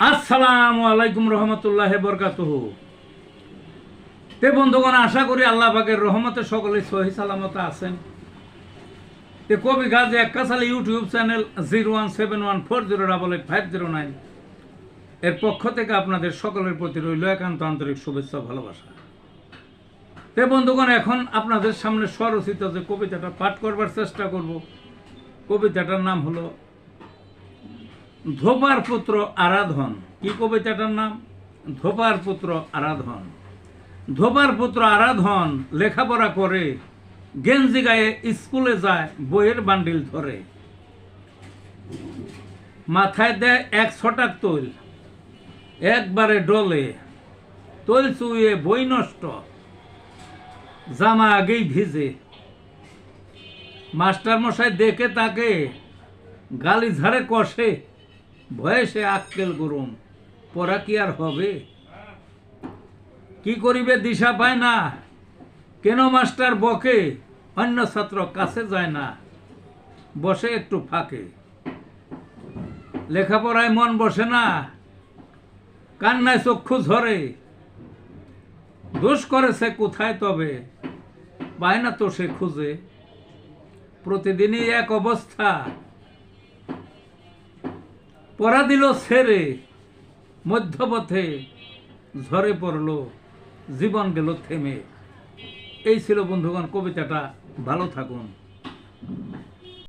আসসালামু আলাইকুম রহমতুল্লাহ বরকাতুহু। তে বন্ধুগণ, আশা করি আল্লাহ পাকের রহমতে সকলে সহি সালামত আছেন। তে কবি গাজী এক্কাসালি ইউটিউব চ্যানেল 017140885009 এর পক্ষ থেকে আপনাদের সকলের প্রতি রইল একান্ত আন্তরিক শুভেচ্ছা ভালোবাসা। তে বন্ধুগণ, এখন আপনাদের সামনে স্বরচিত যে কবিতাটা পাঠ করবার চেষ্টা করব, কবিতাটার নাম হলো ধোপার পুত্র আরাধন। কি কবিতাটার নাম? ধোপার পুত্র আরাধন। ধোপার পুত্র আরাধন লেখাপড়া করে, গেঞ্জি গায়ে স্কুলে যায়, বইয়ের বান্ডিল ধরে। মাথায় দেয় 1 ছটাক তৈল, একবারে ডলে, তৈল চুইয়ে বই নষ্ট, জামা আগেই ভিজে। মাস্টার মশাই দেখে তাকে, গালি ঝাড়ে কষে, ভয়ে সে আক্কেল গরম, পড়া কি আর হবে? কি করিবে দিশা পায় না, কেন মাস্টার বকে, অন্য ছাত্র কাছে যায় না, বসে একটু ফাঁকে। লেখাপড়ায় মন বসে না, কান্নায় চক্ষু ঝরে, দোষ করেছে কোথায় তবে, পায় না তো সে খুঁজে। প্রতিদিনই এক অবস্থা, পড়া দিল ছেড়ে, মধ্যপথে ঝরে পড়ল, জীবন গেল থেমে। এই ছিল বন্ধুগণ কবিতাটা। ভালো থাকুন।